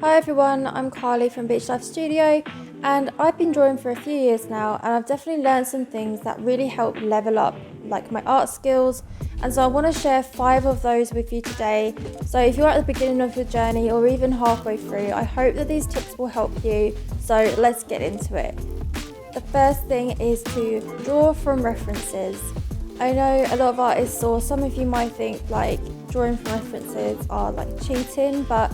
Hi everyone, I'm Carly from Beach Life Studio, and I've been drawing for a few years now, and I've definitely learned some things that really help level up like my art skills. And so I want to share 5 of those with you today. So if you're at the beginning of your journey or even halfway through, I hope that these tips will help you. So let's get into it. The first thing is to draw from references. I know a lot of artists, or some of you might think like drawing from references are like cheating, but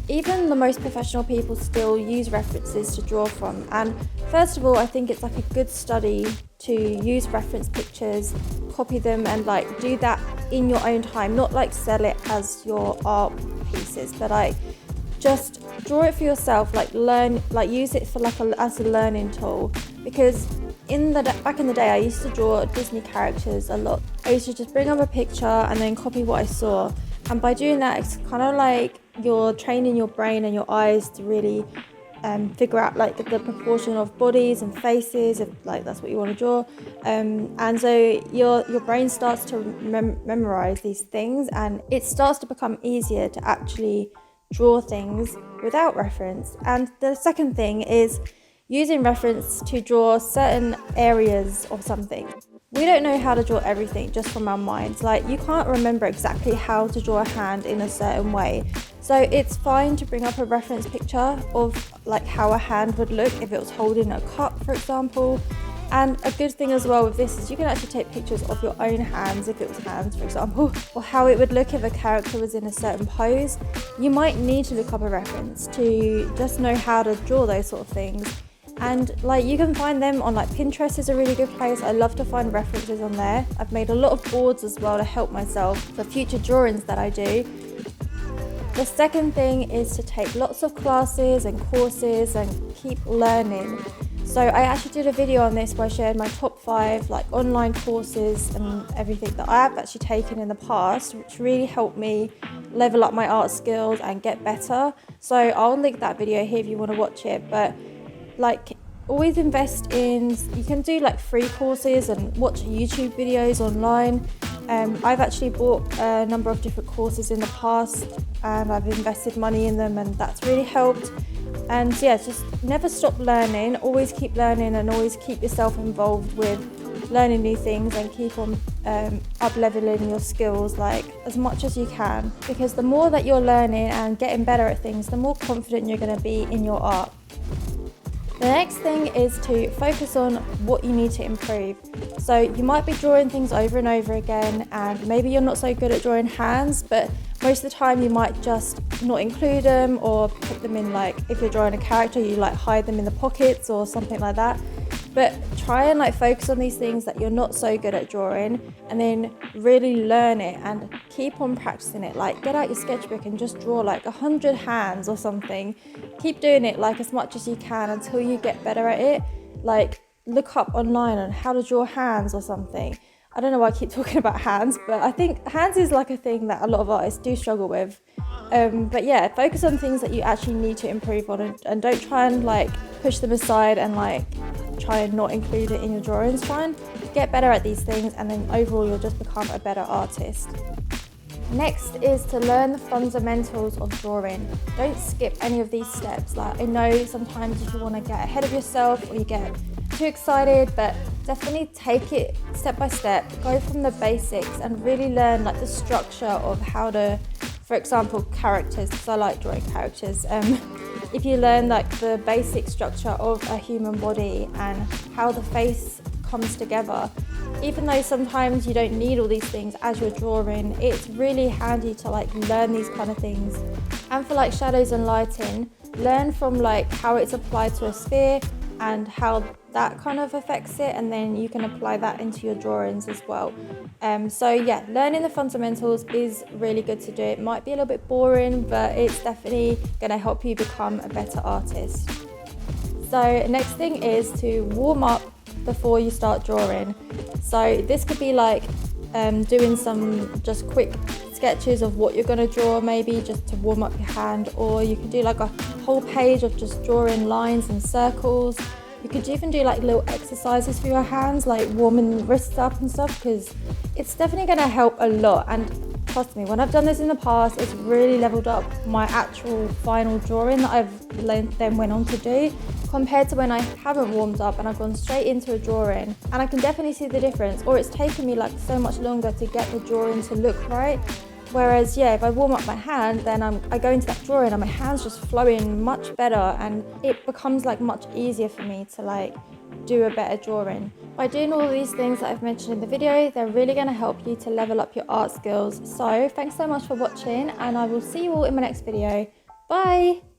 even the most professional people still use references to draw from. And first of all, I think it's like a good study to use reference pictures, copy them, and like do that in your own time, not like sell it as your art pieces, but like just draw it for yourself, like learn, like use it for like as a learning tool. Because back in the day, I used to draw Disney characters a lot. I used to just bring up a picture and then copy what I saw, and by doing that, it's kind of like you're training your brain and your eyes to really figure out like the proportion of bodies and faces, if like that's what you want to draw, and so your brain starts to memorize these things, and it starts to become easier to actually draw things without reference. And the second thing is using reference to draw certain areas of something. We don't know how to draw everything just from our minds. Like, you can't remember exactly how to draw a hand in a certain way. So it's fine to bring up a reference picture of like how a hand would look if it was holding a cup, for example. And a good thing as well with this is you can actually take pictures of your own hands, if it was hands, for example, or how it would look if a character was in a certain pose. You might need to look up a reference to just know how to draw those sort of things. And like, you can find them on like Pinterest is a really good place. I love to find references on there. I've made a lot of boards as well to help myself for future drawings that I do. The second thing is to take lots of classes and courses and keep learning. So I actually did a video on this where I shared my top 5 like online courses and everything that I have actually taken in the past, which really helped me level up my art skills and get better. So I'll link that video here if you want to watch it. But like, always invest in, you can do like free courses and watch YouTube videos online. I've actually bought a number of different courses in the past, and I've invested money in them, and that's really helped. And yeah, just never stop learning, always keep learning, and always keep yourself involved with learning new things, and keep on up leveling your skills like as much as you can, because the more that you're learning and getting better at things, the more confident you're going to be in your art. The next thing is to focus on what you need to improve. So you might be drawing things over and over again, and maybe you're not so good at drawing hands, but most of the time you might just not include them, or put them in, like if you're drawing a character, you like hide them in the pockets or something like that. But try and like focus on these things that you're not so good at drawing, and then really learn it and keep on practicing it. Like, get out your sketchbook and just draw like 100 hands or something. Keep doing it like as much as you can until you get better at it. Like, look up online on how to draw hands or something. I don't know why I keep talking about hands, but I think hands is like a thing that a lot of artists do struggle with. But yeah, focus on things that you actually need to improve on, and don't try and like push them aside and like try and not include it in your drawings. Try and get better at these things, and then overall you'll just become a better artist. Next is to learn the fundamentals of drawing. Don't skip any of these steps. Like, I know sometimes if you want to get ahead of yourself or you get too excited, but definitely take it step by step. Go from the basics and really learn like the structure of how to, for example, characters, because I like drawing characters. If you learn like the basic structure of a human body and how the face comes together, even though sometimes you don't need all these things as you're drawing, it's really handy to like learn these kind of things. And for like shadows and lighting, learn from like how it's applied to a sphere and how that kind of affects it, and then you can apply that into your drawings as well. So yeah, learning the fundamentals is really good to do. It might be a little bit boring, but it's definitely going to help you become a better artist. So next thing is to warm up before you start drawing. So this could be like doing some just quick sketches of what you're going to draw, maybe just to warm up your hand, or you could do like a whole page of just drawing lines and circles. You could even do like little exercises for your hands, like warming the wrists up and stuff, because it's definitely going to help a lot. And trust me, when I've done this in the past, it's really leveled up my actual final drawing that I've then went on to do, compared to when I haven't warmed up and I've gone straight into a drawing. And I can definitely see the difference, or it's taken me like so much longer to get the drawing to look right. Whereas, yeah, if I warm up my hand, then I go into that drawing and my hand's just flowing much better, and it becomes like much easier for me to like do a better drawing. By doing all of these things that I've mentioned in the video, they're really going to help you to level up your art skills. So thanks so much for watching, and I will see you all in my next video. Bye!